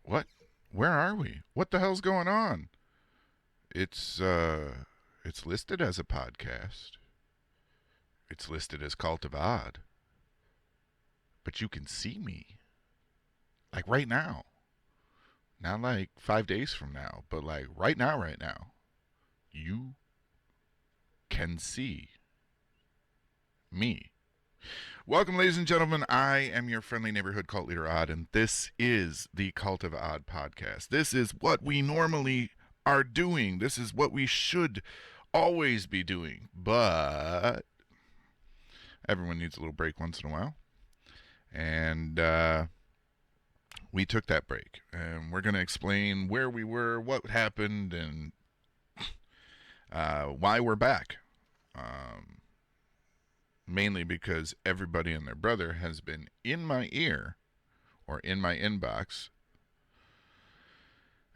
What? Where are we? What the hell's going on? It's listed as a podcast. It's listed as Cult of Odd. But you can see me. Like right now. Not like 5 days from now, but like right now. You can see me. Welcome, ladies and gentlemen. I am your friendly neighborhood cult leader, Odd, and this is the Cult of Odd podcast. This is what we normally are doing. This is what we should always be doing. But everyone needs a little break once in a while. And we took that break. And we're going to explain where we were, what happened, and why we're back. Mainly because everybody and their brother has been in my ear or in my inbox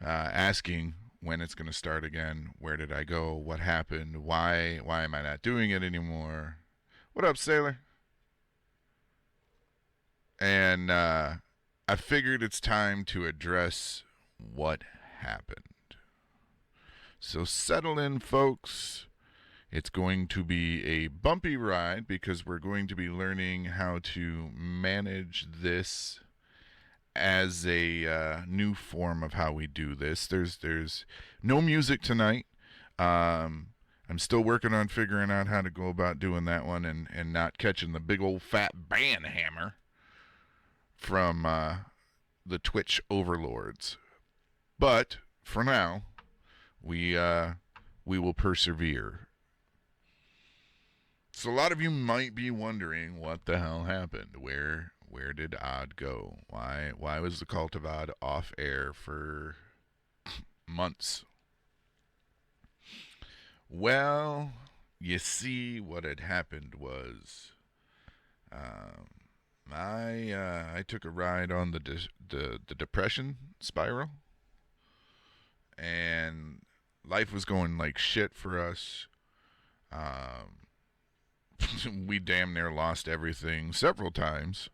asking when it's going to start again, where did I go, what happened, why am I not doing it anymore? What up, Sailor? And I figured it's time to address what happened. So settle in, folks. It's going to be a bumpy ride because we're going to be learning how to manage this as a new form of how we do this. There's no music tonight. I'm still working on figuring out how to go about doing that one and not catching the big old fat band hammer from the Twitch overlords. But for now, we will persevere. So a lot of you might be wondering what the hell happened. Where did Odd go? Why was the Cult of Odd off air for months? Well, you see, what had happened was, um, I took a ride on the depression spiral, and life was going like shit for us. Um, we damn near lost everything several times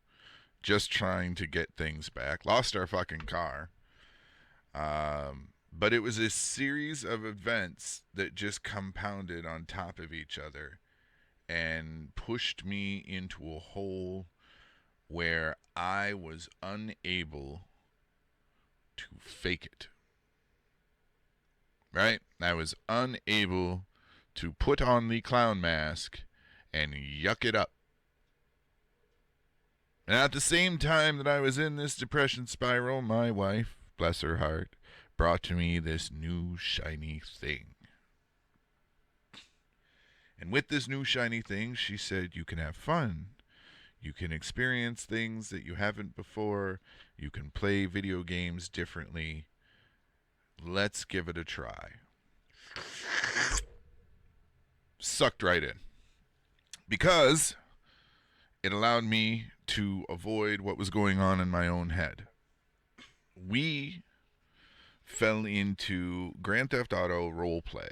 just trying to get things back. Lost our fucking car. But it was a series of events that just compounded on top of each other and pushed me into a hole where I was unable to fake it. Right? I was unable to put on the clown mask and yuck it up. And at the same time that I was in this depression spiral, my wife, bless her heart, brought to me this new shiny thing. And with this new shiny thing, she said, you can have fun. You can experience things that you haven't before. You can play video games differently. Let's give it a try. Sucked right in. Because it allowed me to avoid what was going on in my own head. We fell into Grand Theft Auto role play.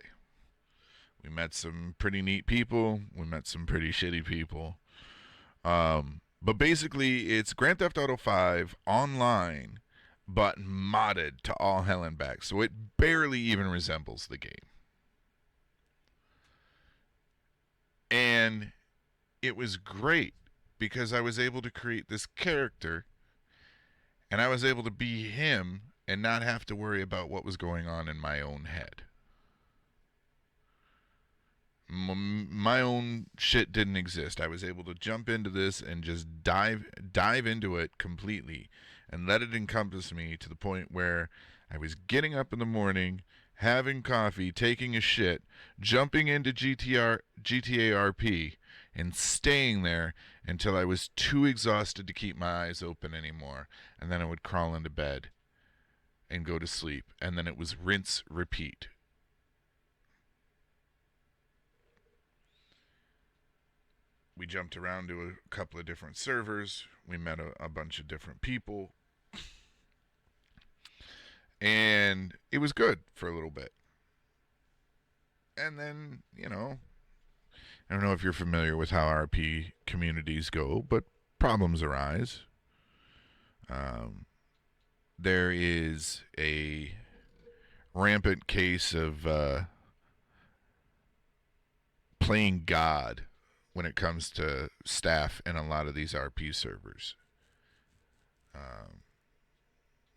We met some pretty neat people. We met some pretty shitty people. But basically, it's Grand Theft Auto 5 online, but modded to all hell and back. So it barely even resembles the game. And it was great because I was able to create this character and I was able to be him and not have to worry about what was going on in my own head. My own shit didn't exist. I was able to jump into this and just dive into it completely and let it encompass me to the point where I was getting up in the morning, having coffee, taking a shit, jumping into GTA RP, and staying there until I was too exhausted to keep my eyes open anymore. And then I would crawl into bed and go to sleep. And then it was rinse, repeat. We jumped around to a couple of different servers. We met a bunch of different people. And it was good for a little bit. And then, I don't know if you're familiar with how RP communities go, but problems arise. There is a rampant case of playing God when it comes to staff in a lot of these RP servers.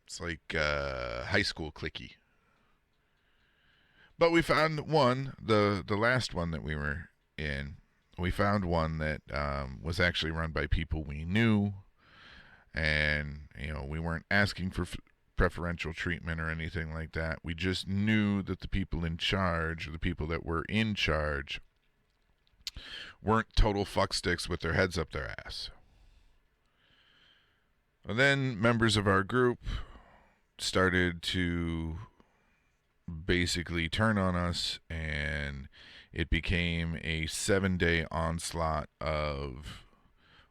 It's like high school clicky. But we found one, the last one that we were in, we found one that was actually run by people we knew. And, we weren't asking for preferential treatment or anything like that. We just knew that the people in charge, or the people that were in charge, weren't total fucksticks with their heads up their ass. And then members of our group started to basically turn on us, and it became a 7-day onslaught of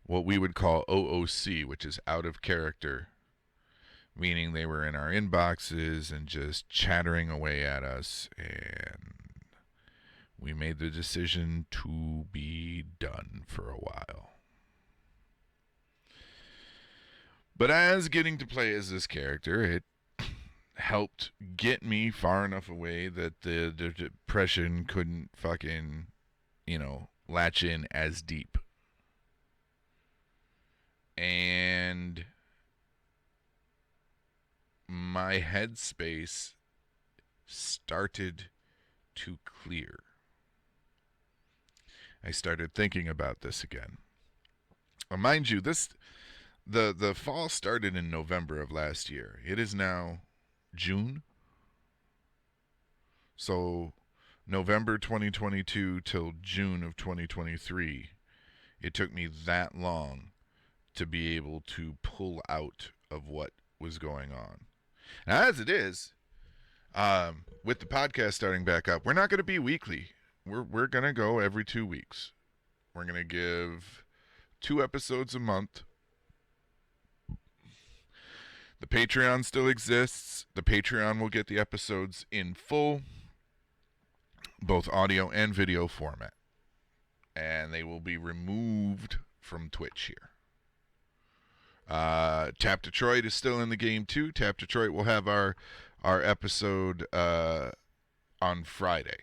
what we would call OOC, which is out of character, meaning they were in our inboxes and just chattering away at us, and we made the decision to be done for a while. But as getting to play as this character, it helped get me far enough away that the depression couldn't fucking, latch in as deep. And my headspace started to clear. I started thinking about this again. Mind you, the fall started in November of last year. It is now June. So November 2022 till June of 2023. It took me that long to be able to pull out of what was going on. Now, as it is, with the podcast starting back up, we're not going to be weekly. We're going to go every 2 weeks. We're going to give 2 episodes a month. The Patreon still exists. The Patreon will get the episodes in full, both audio and video format. And they will be removed from Twitch here. Tap Detroit is still in the game too. Tap Detroit will have our episode on Friday.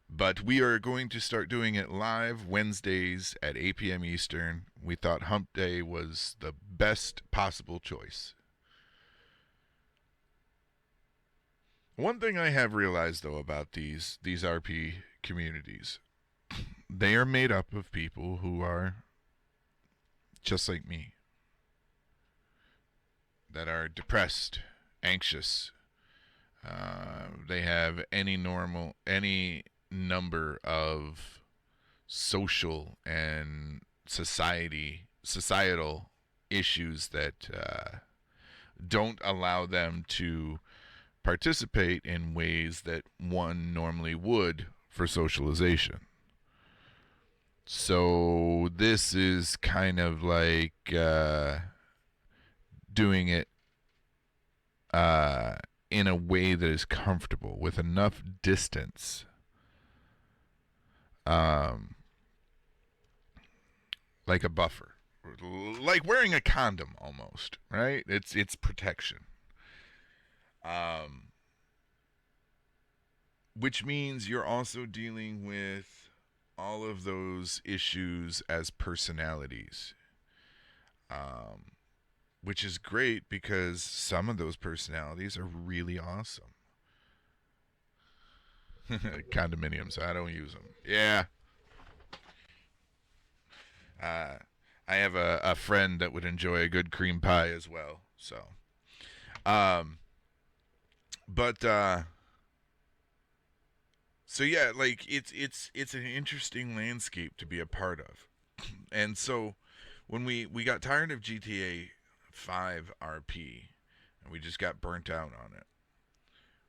But we are going to start doing it live Wednesdays at 8 p.m. Eastern. We thought Hump Day was the best possible choice. One thing I have realized, though, about these RP communities, they are made up of people who are just like me, that are depressed, anxious. They have any number of social and societal issues that don't allow them to participate in ways that one normally would for socialization. So this is kind of like doing it in a way that is comfortable with enough distance. Like a buffer, like wearing a condom almost, right? It's protection. Which means you're also dealing with all of those issues as personalities. Which is great because some of those personalities are really awesome. Condominiums, I don't use them. Yeah. I have a friend that would enjoy a good cream pie as well. So, but so yeah, like it's an interesting landscape to be a part of. And so when we got tired of GTA 5 RP and we just got burnt out on it,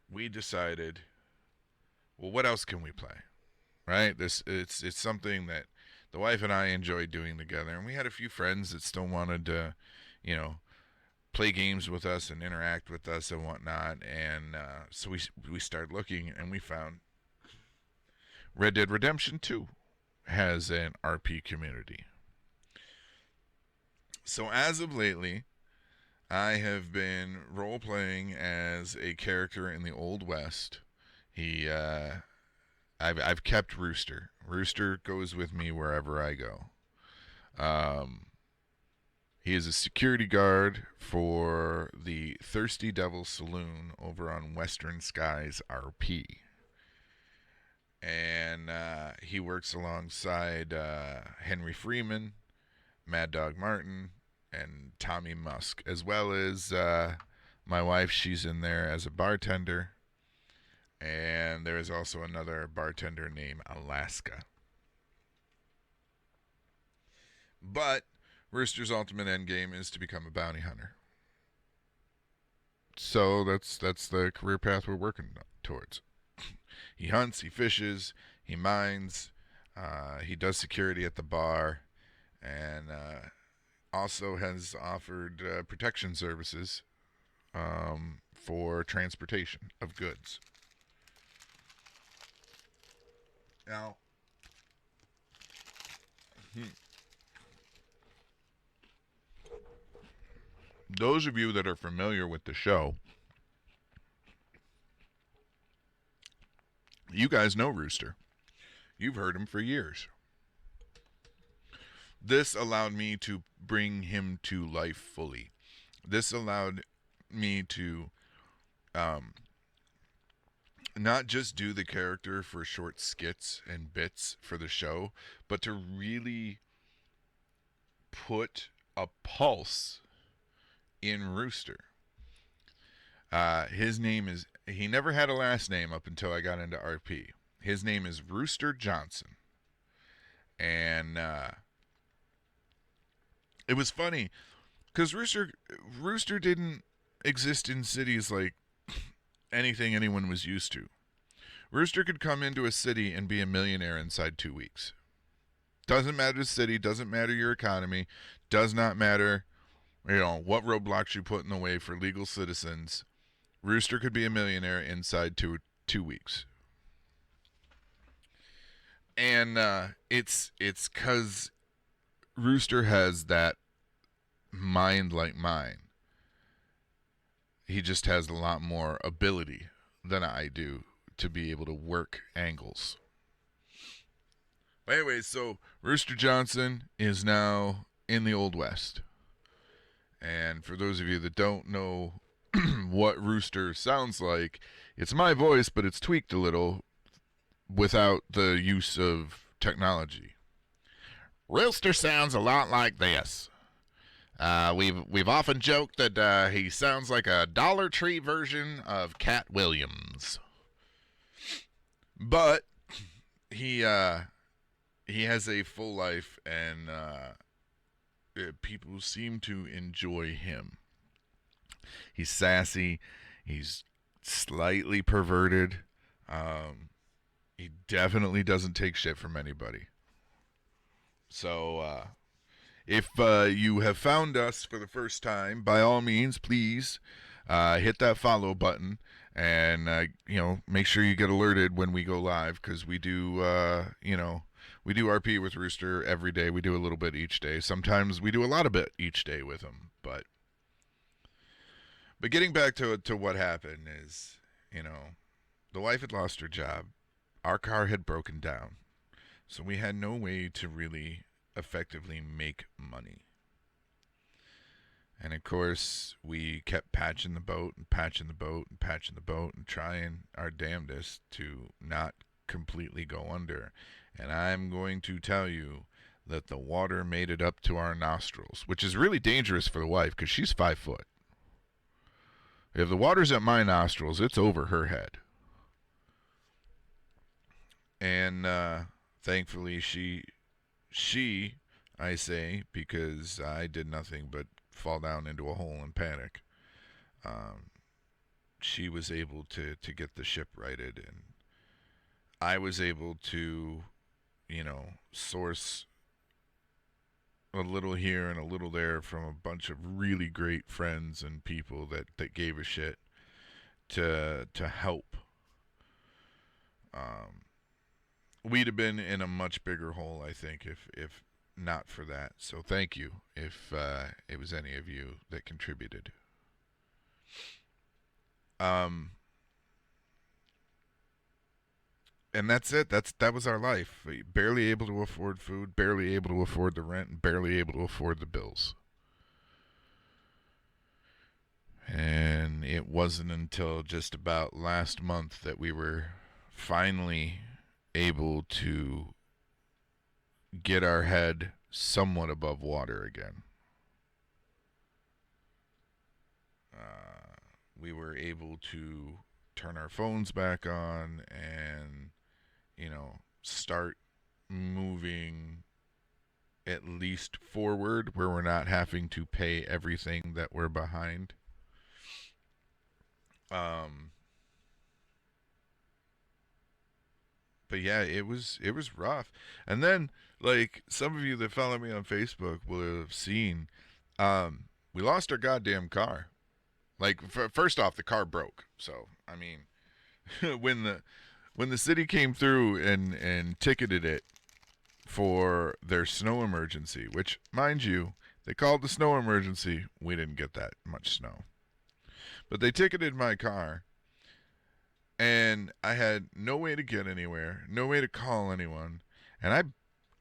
we decided, well, what else can we play? Right? It's something that the wife and I enjoyed doing together, and we had a few friends that still wanted to, play games with us and interact with us and whatnot. And so we started looking, and we found Red Dead Redemption 2 has an RP community. So as of lately, I have been role playing as a character in the Old West. I've kept Rooster. Rooster goes with me wherever I go. He is a security guard for the Thirsty Devil Saloon over on Western Skies RP. And he works alongside Henry Freeman, Mad Dog Martin, and Tommy Musk, as well as my wife. She's in there as a bartender. And there is also another bartender named Alaska. But Rooster's ultimate endgame is to become a bounty hunter. So that's the career path we're working towards. He hunts, he fishes, he mines, he does security at the bar, and also has offered protection services for transportation of goods. Now, those of you that are familiar with the show, you guys know Rooster. You've heard him for years. This allowed me to bring him to life fully. This allowed me to not just do the character for short skits and bits for the show, but to really put a pulse in Rooster. His name is he never had a last name up until I got into RP. His name is Rooster Johnson. And it was funny because Rooster didn't exist in cities like anything anyone was used to. Rooster could come into a city and be a millionaire inside 2 weeks. Doesn't matter the city, doesn't matter your economy, does not matter, what roadblocks you put in the way for legal citizens. Rooster could be a millionaire inside 2 weeks. And it's because Rooster has that mind like mine. He just has a lot more ability than I do to be able to work angles. But anyway, so Rooster Johnson is now in the Old West. And for those of you that don't know what Rooster sounds like, it's my voice, but it's tweaked a little without the use of technology. Rooster sounds a lot like this. We've often joked that he sounds like a Dollar Tree version of Cat Williams, but he has a full life, and people seem to enjoy him. He's sassy. He's slightly perverted. He definitely doesn't take shit from anybody. So, if you have found us for the first time, by all means, please hit that follow button and, make sure you get alerted when we go live, because we do, we do RP with Rooster every day. We do a little bit each day. Sometimes we do a lot of bit each day with him. But getting back to what happened is, the wife had lost her job. Our car had broken down. So we had no way to really effectively make money. And of course, we kept patching the boat and patching the boat and patching the boat and trying our damnedest to not completely go under. And I'm going to tell you that the water made it up to our nostrils, which is really dangerous for the wife because she's 5 foot. If the water's at my nostrils, it's over her head. And thankfully, she, I say, because I did nothing but fall down into a hole and panic, she was able to get the ship righted, and I was able to, source a little here and a little there from a bunch of really great friends and people that gave a shit to help. We'd have been in a much bigger hole, I think, if not for that. So thank you if it was any of you that contributed. And that's it. That was our life. Barely able to afford food, barely able to afford the rent, and barely able to afford the bills. And it wasn't until just about last month that we were finally able to get our head somewhat above water again. We were able to turn our phones back on and, start moving at least forward, where we're not having to pay everything that we're behind. But yeah, it was rough. And then, like, some of you that follow me on Facebook will have seen, we lost our goddamn car. Like, first off, the car broke. So, I mean, when the city came through and ticketed it for their snow emergency, which, mind you, they called the snow emergency. We didn't get that much snow. But they ticketed my car, and I had no way to get anywhere, no way to call anyone, and I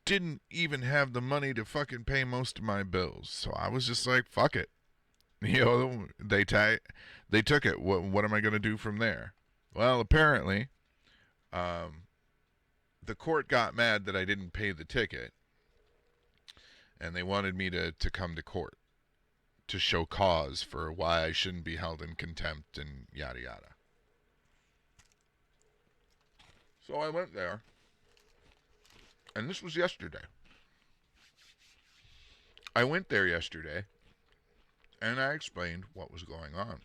didn't even have the money to fucking pay most of my bills. So I was just like, fuck it. They took it. What am I going to do from there? Well, apparently, the court got mad that I didn't pay the ticket, and they wanted me to come to court to show cause for why I shouldn't be held in contempt and yada yada. So I went there, and this was yesterday. I went there yesterday, and I explained what was going on.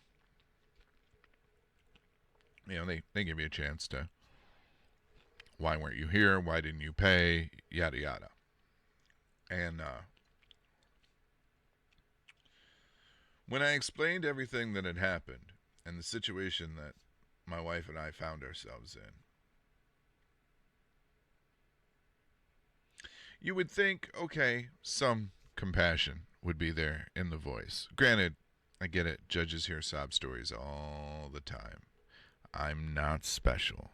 They give you a chance to, why weren't you here? Why didn't you pay? Yada, yada. And when I explained everything that had happened and the situation that my wife and I found ourselves in, you would think, okay, some compassion would be there in the voice. Granted, I get it. Judges hear sob stories all the time. I'm not special.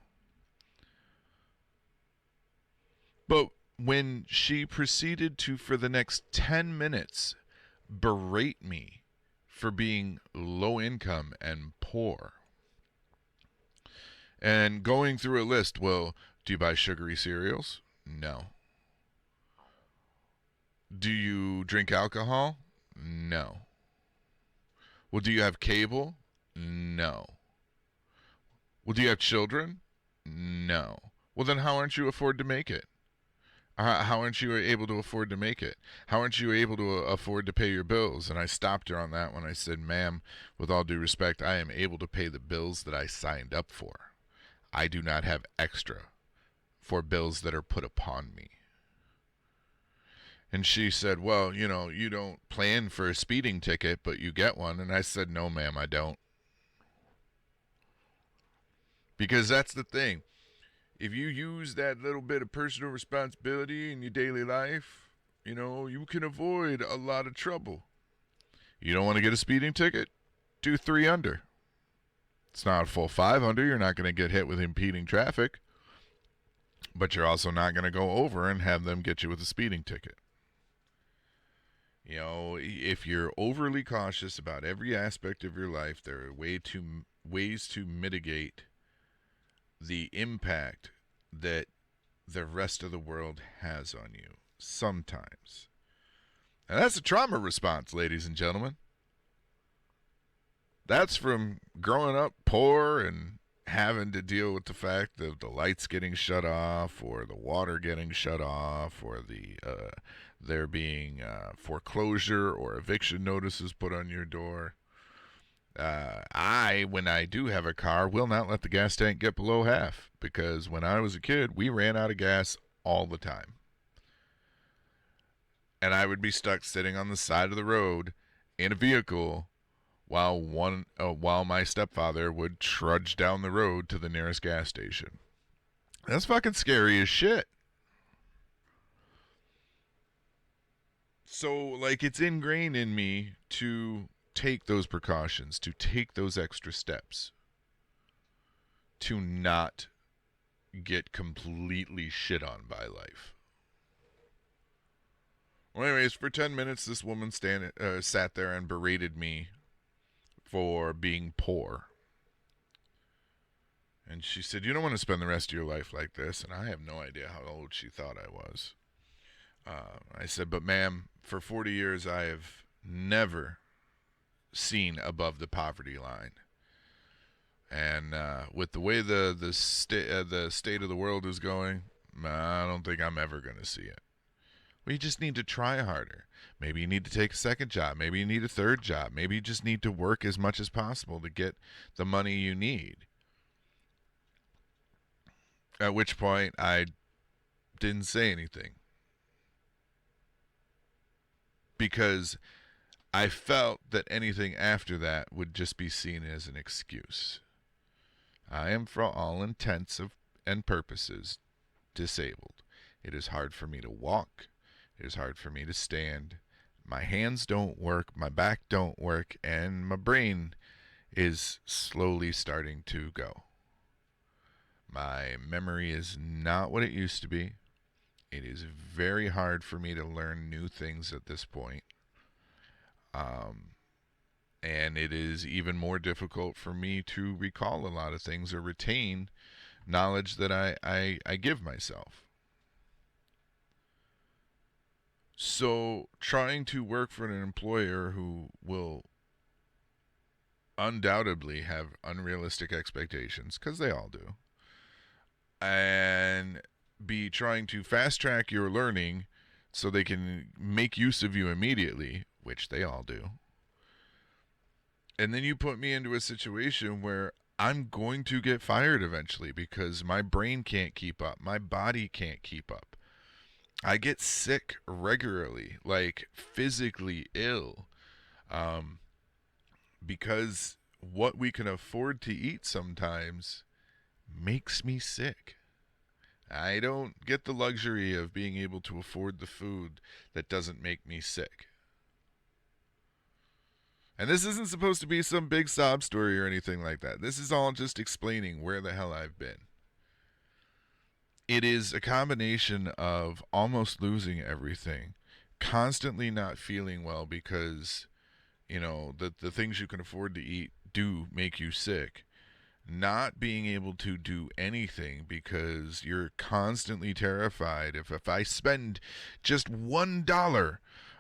But when she proceeded to, for the next 10 minutes, berate me for being low income and poor, and going through a list, well, do you buy sugary cereals? No. Do you drink alcohol? No. Well, do you have cable? No. Well, do you have children? No. Well, then how aren't you afford to make it? How aren't you able to afford to make it? How aren't you able to afford to pay your bills? And I stopped her on that when I said, ma'am, with all due respect, I am able to pay the bills that I signed up for. I do not have extra for bills that are put upon me. And she said, well, you don't plan for a speeding ticket, but you get one. And I said, no, ma'am, I don't. Because that's the thing. If you use that little bit of personal responsibility in your daily life, you can avoid a lot of trouble. You don't want to get a speeding ticket? Do 3 under. It's not a full 5 under. You're not going to get hit with impeding traffic. But you're also not going to go over and have them get you with a speeding ticket. If you're overly cautious about every aspect of your life, there are ways to mitigate the impact that the rest of the world has on you sometimes. And that's a trauma response, ladies and gentlemen. That's from growing up poor and having to deal with the fact that the lights getting shut off, or the water getting shut off, or there being foreclosure or eviction notices put on your door. When I do have a car, will not let the gas tank get below half, because when I was a kid, we ran out of gas all the time. And I would be stuck sitting on the side of the road in a vehicle while my stepfather would trudge down the road to the nearest gas station. That's fucking scary as shit. So, it's ingrained in me to take those precautions, to take those extra steps, to not get completely shit on by life. Well, anyways, for 10 minutes, this woman sat there and berated me for being poor. And she said, you don't want to spend the rest of your life like this. And I have no idea how old she thought I was. I said, but ma'am, for 40 years, I have never seen above the poverty line. And with the way the state of the world is going, I don't think I'm ever going to see it. Well, you just need to try harder. Maybe you need to take a second job. Maybe you need a third job. Maybe you just need to work as much as possible to get the money you need. At which point, I didn't say anything, because I felt that anything after that would just be seen as an excuse. I am, for all intents and purposes, disabled. It is hard for me to walk. It is hard for me to stand. My hands don't work, my back don't work, and my brain is slowly starting to go. My memory is not what it used to be. It is very hard for me to learn new things at this point. And it is even more difficult for me to recall a lot of things or retain knowledge that I give myself. So trying to work for an employer who will undoubtedly have unrealistic expectations, because they all do, and be trying to fast track your learning so they can make use of you immediately, which they all do. And then you put me into a situation where I'm going to get fired eventually because my brain can't keep up, my body can't keep up. I get sick regularly, like physically ill, um, because what we can afford to eat sometimes makes me sick. I don't get the luxury of being able to afford the food that doesn't make me sick. And this isn't supposed to be some big sob story or anything like that. This is all just explaining where the hell I've been. It is a combination of almost losing everything, constantly not feeling well because, the things you can afford to eat do make you sick, not being able to do anything because you're constantly terrified if I spend just $1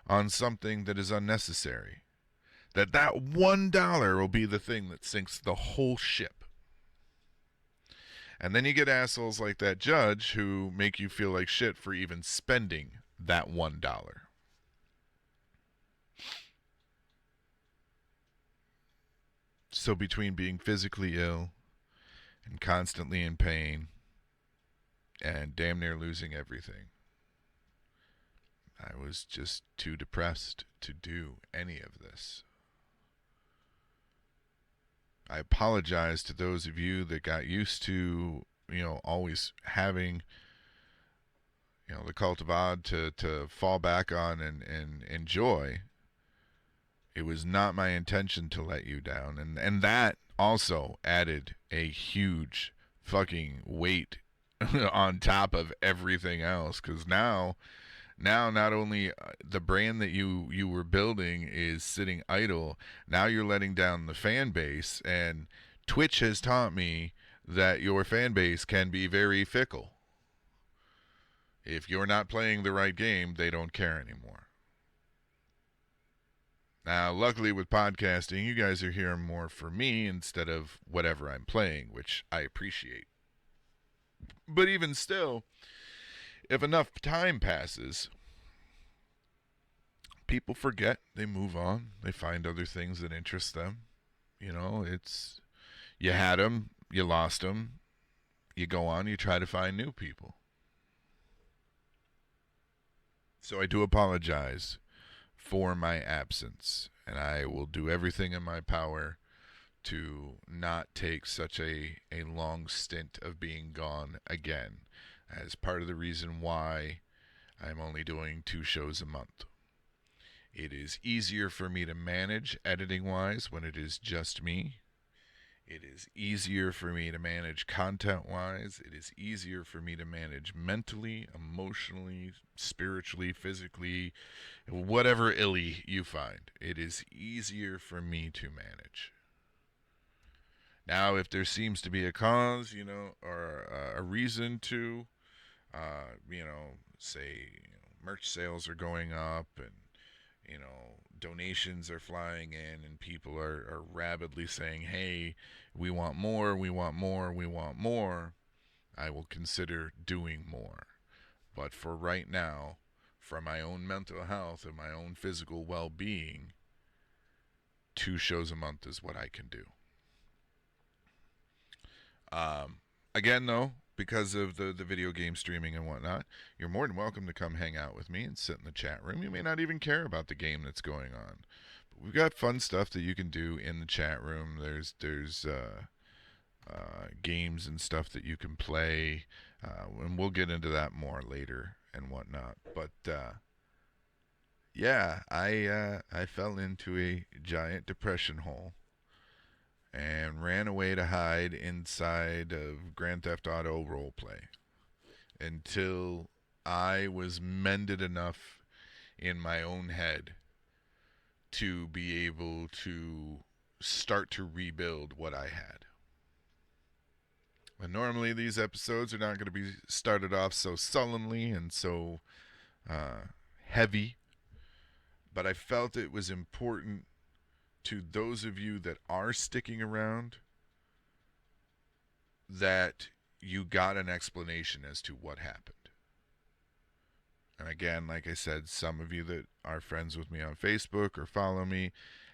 on something that is unnecessary, that $1 will be the thing that sinks the whole ship. And then you get assholes like that judge who make you feel like shit for even spending that $1. So between being physically ill and constantly in pain and damn near losing everything, I was just too depressed to do any of this. I apologize to those of you that got used to, always having, the cult of odd to fall back on and enjoy. It was not my intention to let you down. And that also added a huge fucking weight on top of everything else. Because now not only the brand that you were building is sitting idle, now you're letting down the fan base. And Twitch has taught me that your fan base can be very fickle. If you're not playing the right game, they don't care anymore. Now, luckily with podcasting, you guys are hearing more from me instead of whatever I'm playing, which I appreciate. But even still, if enough time passes, people forget, they move on, they find other things that interest them. It's you had them, you lost them, you go on, you try to find new people. So I do apologize for my absence, and I will do everything in my power to not take such a long stint of being gone again, as part of the reason why I'm only doing 2 shows a month. It is easier for me to manage editing wise when it is just me. It is easier for me to manage content wise. It is easier for me to manage mentally, emotionally, spiritually, physically, whatever illy you find. It is easier for me to manage. Now, if there seems to be a cause, or a reason to, say, merch sales are going up and, donations are flying in and people are rabidly saying, hey, we want more, we want more, we want more, I will consider doing more. But for right now, for my own mental health and my own physical well-being, 2 shows a month is what I can do. Again, though, because of the video game streaming and whatnot, you're more than welcome to come hang out with me and sit in the chat room. You may not even care about the game that's going on. But we've got fun stuff that you can do in the chat room. There's games and stuff that you can play, and we'll get into that more later and whatnot. But yeah, I fell into a giant depression hole and ran away to hide inside of Grand Theft Auto roleplay until I was mended enough in my own head to be able to start to rebuild what I had. And normally these episodes are not going to be started off so sullenly and so heavy, but I felt it was important to those of you that are sticking around that you got an explanation as to what happened. And again, like I said, some of you that are friends with me on Facebook or follow me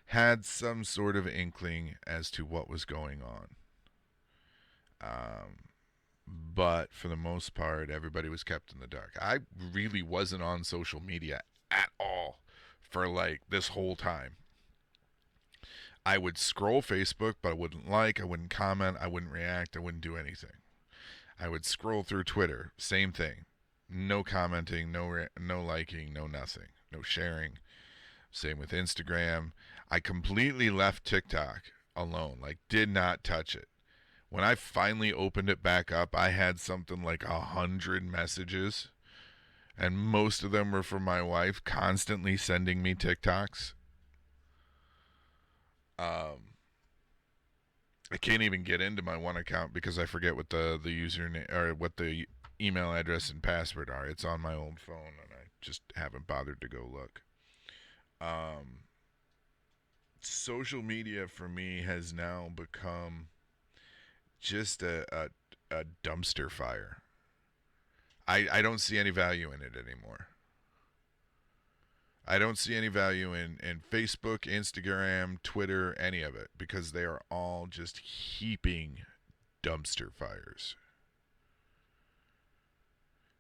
had some sort of inkling as to what was going on. But for the most part, everybody was kept in the dark. I really wasn't on social media at all for like this whole time. I would scroll Facebook, but I wouldn't like, I wouldn't comment, I wouldn't react, I wouldn't do anything. I would scroll through Twitter, same thing. No commenting, no liking, no nothing, no sharing. Same with Instagram. I completely left TikTok alone, like did not touch it. When I finally opened it back up, I had something like 100 messages, and most of them were from my wife constantly sending me TikToks. I can't even get into my one account because I forget what the username or what the email address and password are. It's on my old phone, and I just haven't bothered to go look. Social media for me has now become just a dumpster fire. I don't see any value in it anymore. I don't see any value in Facebook, Instagram, Twitter, any of it, because they are all just heaping dumpster fires.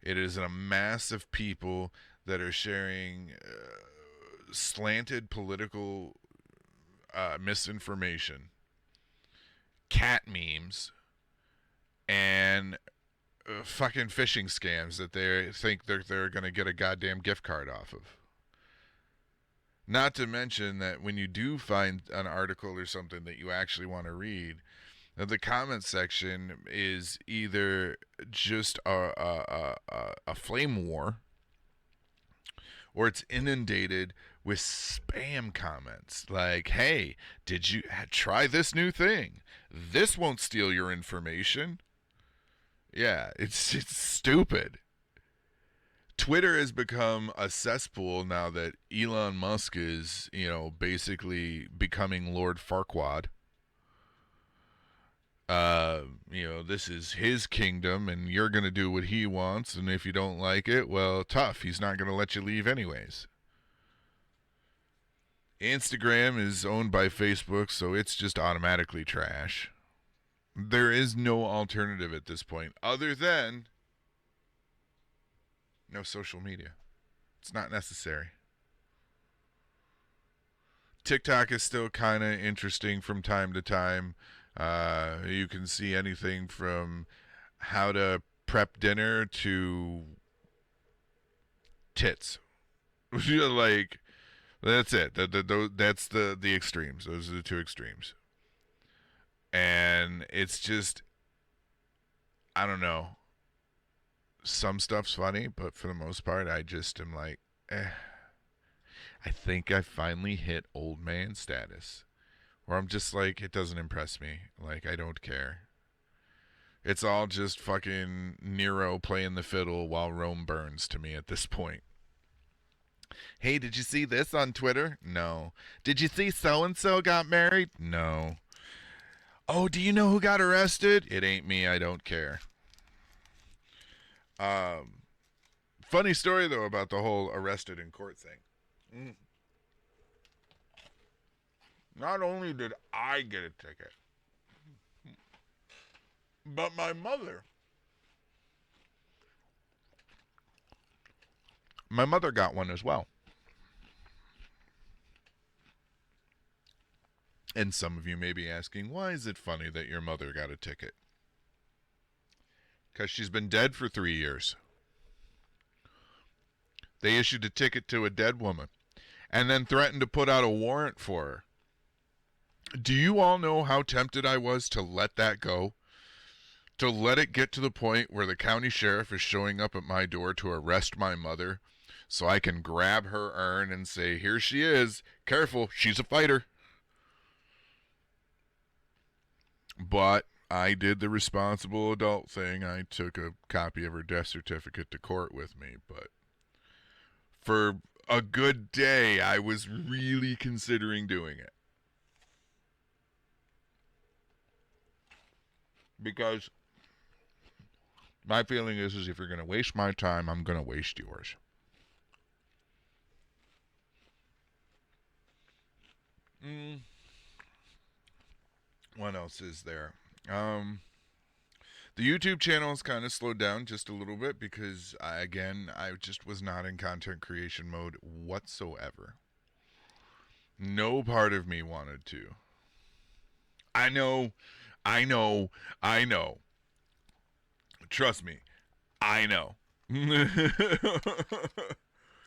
It is a mass of people that are sharing slanted political misinformation, cat memes, and fucking phishing scams that they think they're going to get a goddamn gift card off of. Not to mention that when you do find an article or something that you actually want to read, the comment section is either just a flame war, or it's inundated with spam comments like, hey, did you try this new thing? This won't steal your information. Yeah, it's stupid. Twitter has become a cesspool now that Elon Musk is, basically becoming Lord Farquaad. This is his kingdom, and you're going to do what he wants, and if you don't like it, well, tough. He's not going to let you leave anyways. Instagram is owned by Facebook, so it's just automatically trash. There is no alternative at this point other than no social media. It's not necessary. TikTok is still kind of interesting from time to time. You can see anything from how to prep dinner to tits. Like, that's it. That's the extremes. Those are the two extremes. And it's just, I don't know. Some stuff's funny, but for the most part, I just am like, I think I finally hit old man status. Where I'm just like, it doesn't impress me. Like, I don't care. It's all just fucking Nero playing the fiddle while Rome burns to me at this point. Hey, did you see this on Twitter? No. Did you see so and so got married? No. Oh, do you know who got arrested? It ain't me. I don't care. Funny story though about the whole arrested in court thing. Not only did I get a ticket, but my mother. My mother got one as well. And some of you may be asking, why is it funny that your mother got a ticket? Because she's been dead for 3 years. They issued a ticket to a dead woman and then threatened to put out a warrant for her. Do you all know how tempted I was to let that go? To let it get to the point where the county sheriff is showing up at my door to arrest my mother so I can grab her urn and say, here she is. Careful, she's a fighter. But I did the responsible adult thing. I took a copy of her death certificate to court with me. But for a good day, I was really considering doing it. Because My feeling is if you're going to waste my time, I'm going to waste yours. Mm, what else is there? Um, the YouTube channel has kind of slowed down just a little bit because, I just was not in content creation mode whatsoever. No part of me wanted to. I know, I know, I know. Trust me, I know.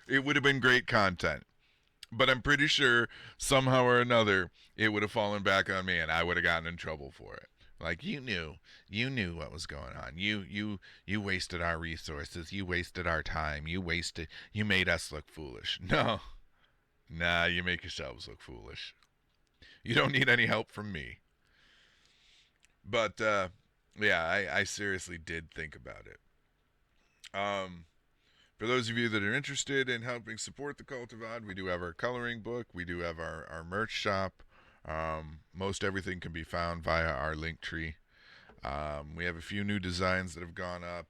It would have been great content. But I'm pretty sure somehow or another it would have fallen back on me and I would have gotten in trouble for it. Like you knew what was going on. You wasted our resources. You wasted our time. You made us look foolish. No, nah, you make yourselves look foolish. You don't need any help from me. But yeah, I seriously did think about it. Um, For those of you that are interested in helping support the Cult of Odd, we do have our coloring book. We do have our merch shop. Most everything can be found via our link tree. We have a few new designs that have gone up.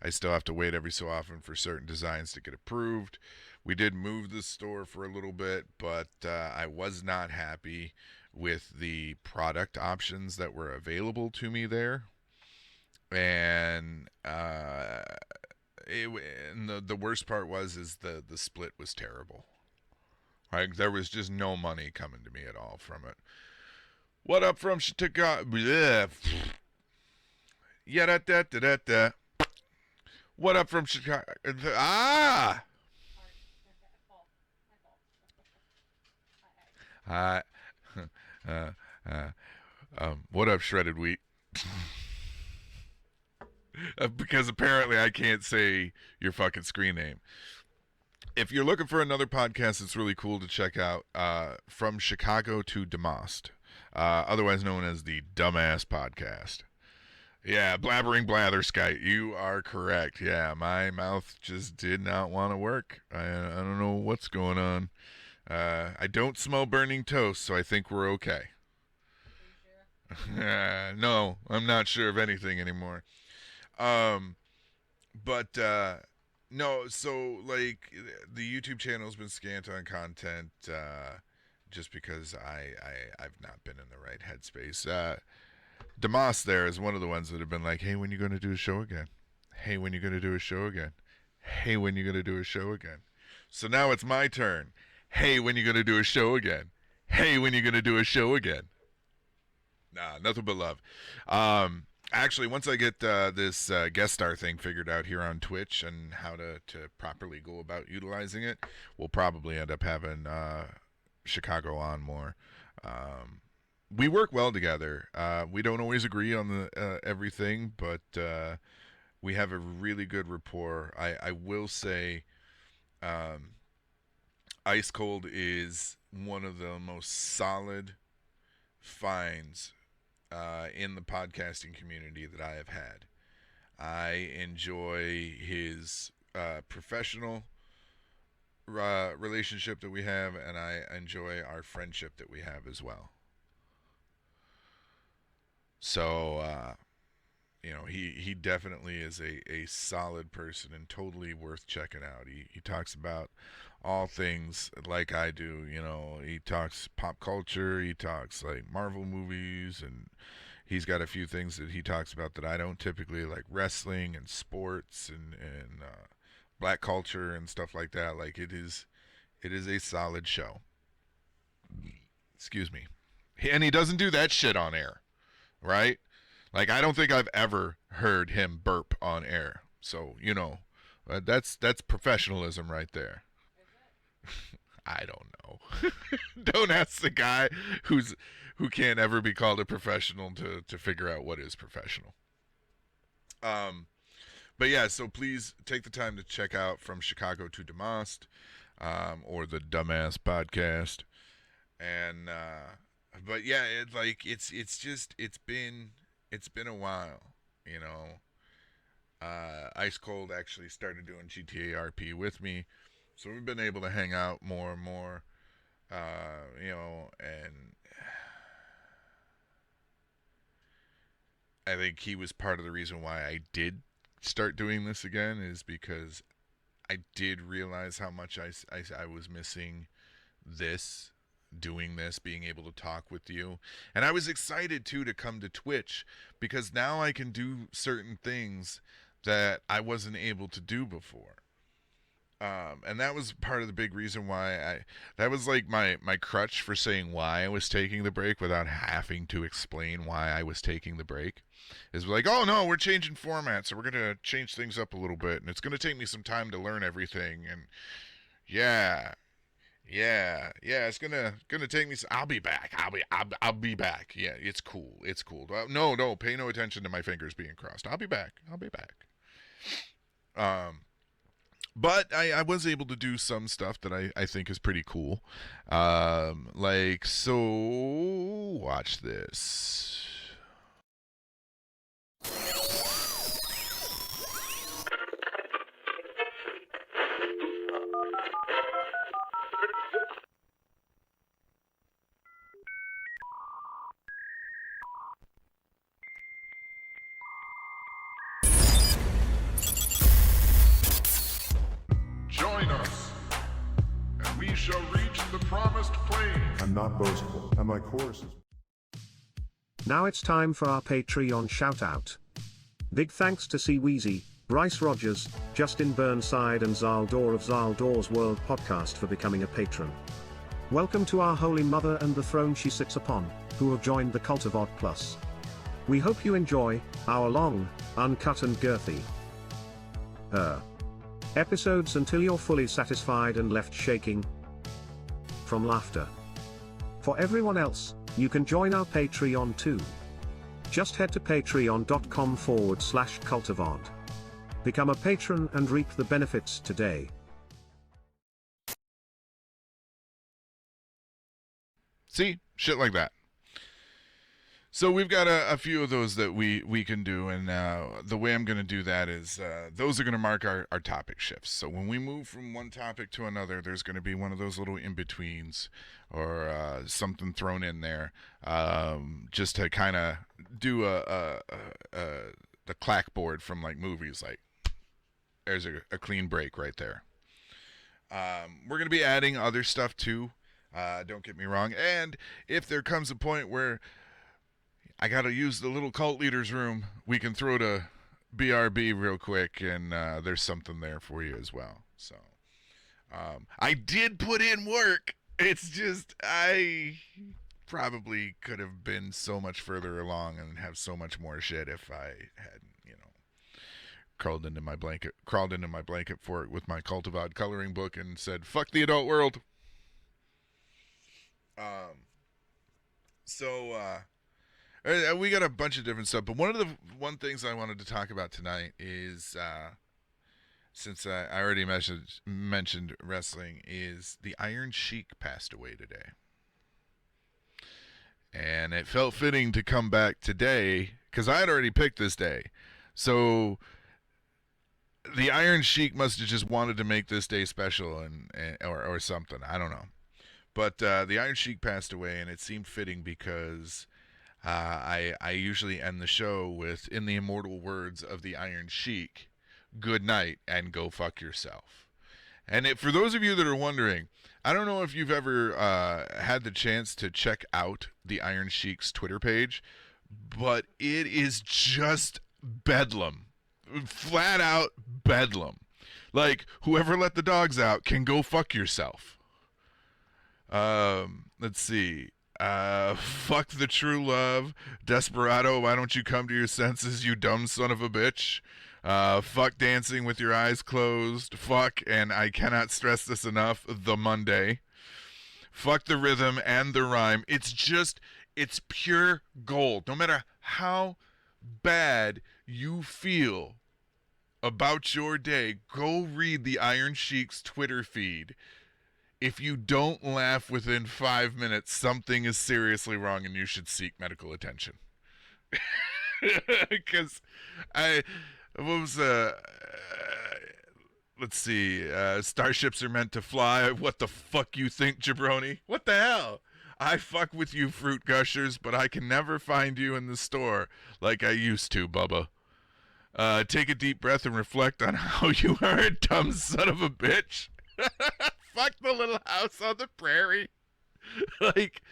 I still have to wait every so often for certain designs to get approved. We did move the store for a little bit, but I was not happy with the product options that were available to me there. And it, and the worst part was is the split was terrible. Like there was just no money coming to me at all from it. What up from Chicago? Yeah, da. What up from Chicago? Ah. Uh, uh, uh, what up, shredded wheat? Because apparently I can't say your fucking screen name. If you're looking for another podcast that's really cool to check out, From Chicago to Demost, otherwise known as the Dumbass Podcast. Yeah, blabbering blatherskite. You are correct. Yeah, my mouth just did not want to work. I don't know what's going on. I don't smell burning toast, so I think we're okay. No, I'm not sure of anything anymore. Um, but no, so like the YouTube channel's been scant on content just because I've not been in the right headspace. Demas there is one of the ones that have been like, hey, when you going to do a show again? Hey, when you going to do a show again? Hey, when you going to do a show again? So now it's my turn. Hey, when you going to do a show again? Hey, when you going to do a show again? Nah, nothing but love. Actually, once I get this guest star thing figured out here on Twitch and how to properly go about utilizing it, we'll probably end up having Chicago on more. Um, we work well together. We don't always agree on the everything, but we have a really good rapport. I will say, um, Ice Cold is one of the most solid finds in the podcasting community that I have had. I enjoy his professional relationship that we have, and I enjoy our friendship that we have as well. So, he definitely is a solid person and totally worth checking out. He talks about all things like I do. He talks pop culture, he talks like Marvel movies, and he's got a few things that he talks about that I don't typically like wrestling and sports and black culture and stuff like that. Like it is a solid show. Excuse me. And he doesn't do that shit on air, right? Like I don't think I've ever heard him burp on air. So that's professionalism right there. I don't know. Don't ask the guy who can't ever be called a professional to figure out what is professional. Um, but yeah, so please take the time to check out From Chicago to Demost, or the Dumbass Podcast. And but yeah, it's just it's been a while, you know. Ice Cold actually started doing GTA RP with me, so we've been able to hang out more and more. And I think he was part of the reason why I did start doing this again, is because I did realize how much I was missing this, doing this, being able to talk with you. And I was excited too to come to Twitch, because now I can do certain things that I wasn't able to do before. And that was part of the big reason why that was like my crutch for saying why I was taking the break without having to explain why I was taking the break. Is like, oh no, we're changing formats, so we're gonna change things up a little bit, and it's gonna take me some time to learn everything, and yeah, yeah, it's gonna take me. I'll be back. I'll be back. Yeah, it's cool. It's cool. No, pay no attention to my fingers being crossed. I'll be back. I'll be back. Um, but I was able to do some stuff that I think is pretty cool. Like, so watch this. Join us, and we shall reach the promised plain. I'm not boastful, and my chorus is... Now it's time for our Patreon shoutout. Big thanks to C. Weezy, Bryce Rogers, Justin Burnside and Zaldor of Zaldor's World Podcast for becoming a patron. Welcome to our Holy Mother and the throne she sits upon, who have joined the Cult of Odd Plus. We hope you enjoy our long, uncut and girthy episodes until you're fully satisfied and left shaking from laughter. For everyone else, you can join our Patreon too. Just head to patreon.com/cultivodd. Become a patron and reap the benefits today. See? Shit like that. So we've got a few of those that we can do, and the way I'm going to do that is those are going to mark our topic shifts. So when we move from one topic to another, there's going to be one of those little in-betweens or something thrown in there just to kind of do the clackboard from like movies. Like, there's a clean break right there. We're going to be adding other stuff too. Don't get me wrong. And if there comes a point where I got to use the little cult leaders room, we can throw to BRB real quick, and there's something there for you as well. So I did put in work. It's just I probably could have been so much further along and have so much more shit if I hadn't, crawled into my blanket fort with my Cult of Odd coloring book and said, "Fuck the adult world." We got a bunch of different stuff, but one things I wanted to talk about tonight is, since I already mentioned wrestling, is the Iron Sheik passed away today, and it felt fitting to come back today because I had already picked this day, so the Iron Sheik must have just wanted to make this day special or something. I don't know, but the Iron Sheik passed away, and it seemed fitting because. I usually end the show with, in the immortal words of the Iron Sheik, good night and go fuck yourself. And for those of you that are wondering, I don't know if you've ever had the chance to check out the Iron Sheik's Twitter page, but it is just bedlam. Flat out bedlam. Like, whoever let the dogs out can go fuck yourself. Let's see. Fuck the true love. Desperado, why don't you come to your senses, you dumb son of a bitch? Fuck dancing with your eyes closed. Fuck, and I cannot stress this enough, the Monday. Fuck the rhythm and the rhyme. It's pure gold. No matter how bad you feel about your day, go read the Iron Sheik's Twitter feed. If you don't laugh within 5 minutes, something is seriously wrong and you should seek medical attention. Because let's see, starships are meant to fly. What the fuck you think, jabroni? What the hell? I fuck with you, fruit gushers, but I can never find you in the store like I used to, Bubba. Take a deep breath and reflect on how you are a dumb son of a bitch. Fuck the little house on the prairie. Like,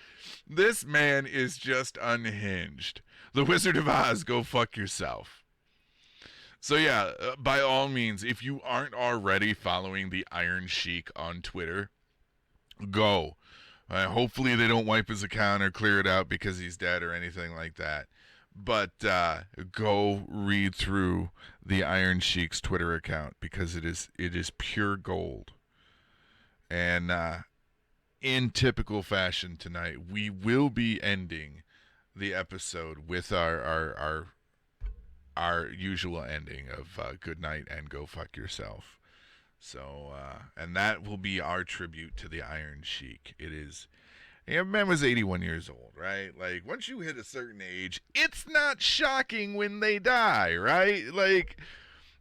this man is just unhinged. The Wizard of Oz, go fuck yourself. So yeah, by all means, if you aren't already following the Iron Sheik on Twitter, go. Hopefully they don't wipe his account or clear it out because he's dead or anything like that. But go read through the Iron Sheik's Twitter account because it is pure gold. And in typical fashion tonight, we will be ending the episode with our usual ending of good night and go fuck yourself. So, and that will be our tribute to the Iron Sheik. It is, man was 81 years old, right? Like, once you hit a certain age, it's not shocking when they die, right? Like,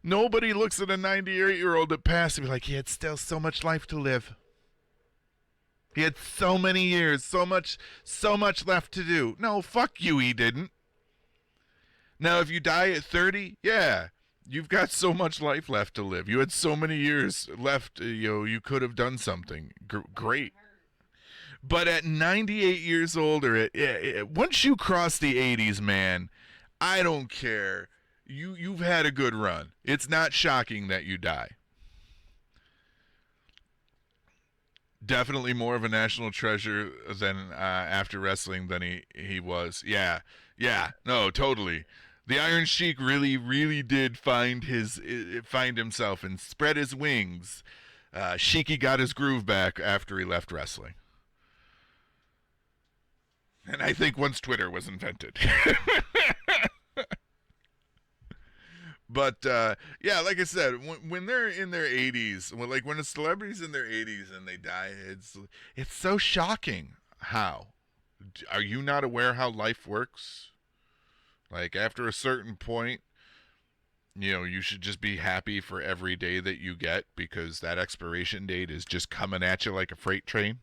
nobody looks at a 98-year-old that passed and be like, he had still so much life to live. He had so many years, so much left to do. No, fuck you, he didn't. Now, if you die at 30, yeah, you've got so much life left to live. You had so many years left, you could have done something. Great. But at 98 years old, or once you cross the 80s, man, I don't care. You've had a good run. It's not shocking that you die. Definitely more of a national treasure than after wrestling than he was. Yeah, no, totally. The Iron Sheik really did find himself and spread his wings. Sheiky got his groove back after he left wrestling. And I think once Twitter was invented. But, yeah, like I said, when they're in their 80s, when a celebrity's in their 80s and they die, it's so shocking. How? Are you not aware how life works? Like, after a certain point, you should just be happy for every day that you get because that expiration date is just coming at you like a freight train.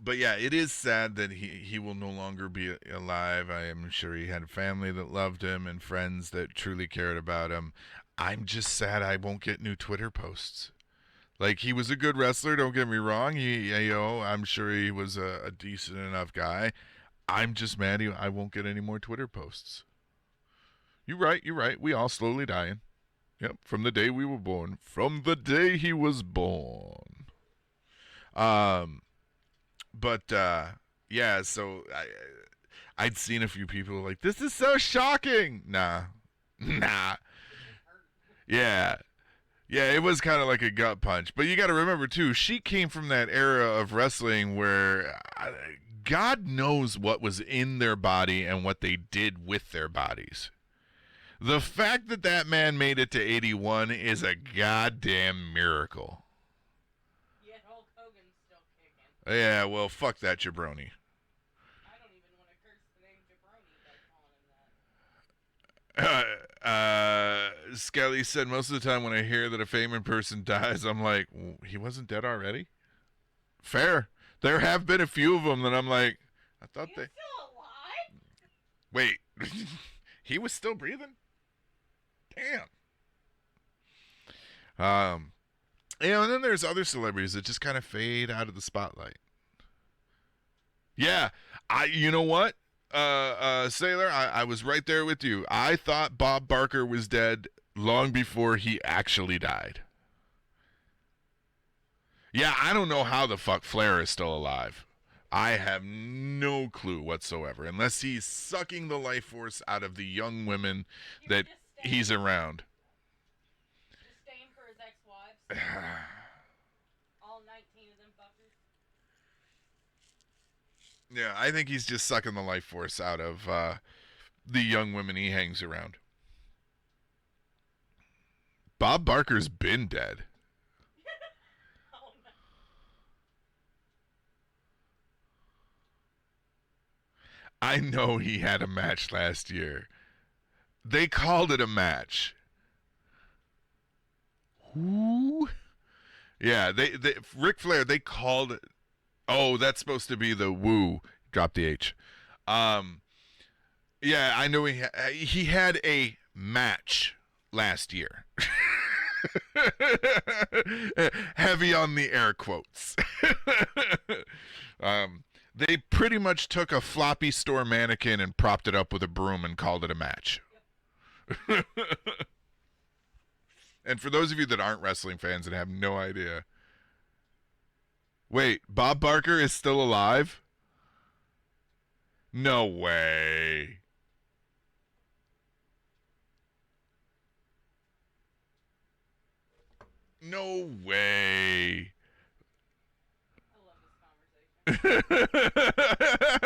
But yeah, it is sad that he will no longer be alive. I am sure he had a family that loved him and friends that truly cared about him. I'm just sad I won't get new Twitter posts. Like, he was a good wrestler, don't get me wrong. I'm sure he was a decent enough guy. I'm just mad I won't get any more Twitter posts. You're right. We all slowly dying. Yep, from the day we were born. From the day he was born. But yeah, so I'd seen a few people like, this is so shocking. Nah. Yeah, it was kind of like a gut punch. But you got to remember too, she came from that era of wrestling where God knows what was in their body and what they did with their bodies. The fact that man made it to 81 is a goddamn miracle. Yeah, well, fuck that jabroni. I don't even want to curse the name jabroni by calling him that. Skelly said, most of the time when I hear that a famous person dies, I'm like, he wasn't dead already? Fair. There have been a few of them that I'm like, I thought He's still alive? Wait, he was still breathing? Damn. And then there's other celebrities that just kind of fade out of the spotlight. Yeah, you know what, Sailor, I was right there with you. I thought Bob Barker was dead long before he actually died. Yeah, I don't know how the fuck Flair is still alive. I have no clue whatsoever, unless he's sucking the life force out of the young women that he's around. For his ex-wives. All 19 of them fuckers. Yeah, I think he's just sucking the life force out of the young women he hangs around. Bob Barker's been dead. Oh, no. I know he had a match last year. They called it a match. Who? Yeah, they Ric Flair, they called it. Oh, that's supposed to be the woo. Drop the H. Yeah, I know he had a match last year. Heavy on the air quotes. They pretty much took a floppy store mannequin and propped it up with a broom and called it a match. And for those of you that aren't wrestling fans and have no idea, wait, Bob Barker is still alive? No way. No way. I love this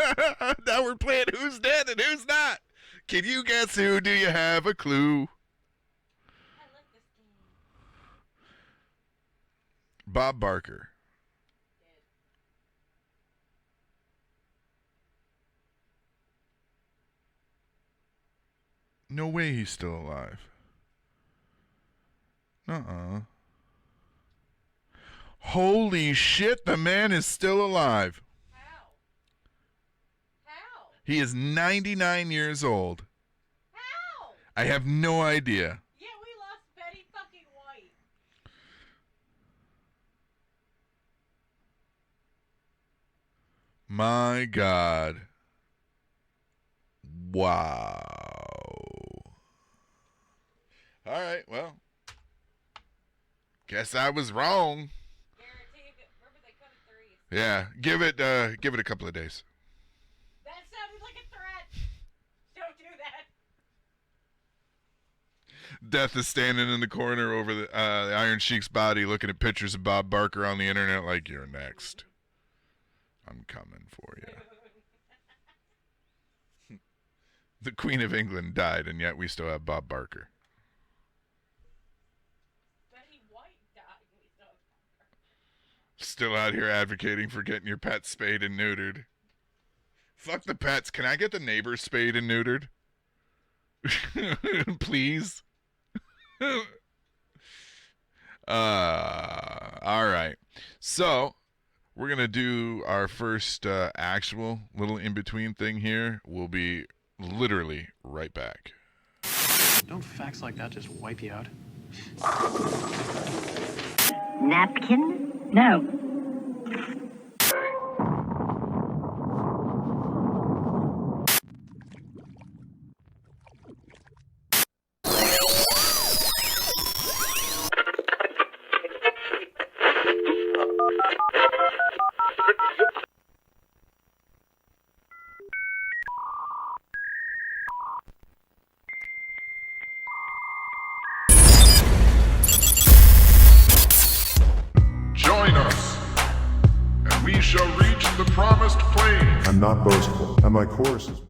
conversation. Now we're playing who's dead and who's not. Can you guess who? Do you have a clue? I like this game. Bob Barker. Dead. No way he's still alive. Holy shit, the man is still alive. How? How? He is 99 years old. How? I have no idea. Yeah, we lost Betty fucking White. My God. Wow. All right, well. Guess I was wrong. Guarantee it. Remember they cut it 3. Yeah, give it a couple of days. That sounded like a threat. Don't do that. Death is standing in the corner over the Iron Sheik's body looking at pictures of Bob Barker on the internet like, you're next. I'm coming for you. The Queen of England died, and yet we still have Bob Barker. Betty White died. We still have Parker. Still out here advocating for getting your pets spayed and neutered. Fuck the pets. Can I get the neighbors spayed and neutered? Please? All right. So, we're going to do our first actual little in-between thing here. We'll be literally right back. Don't facts like that just wipe you out? Napkin? No. Join us, and we shall reach the promised plain. I'm not boastful, and my chorus is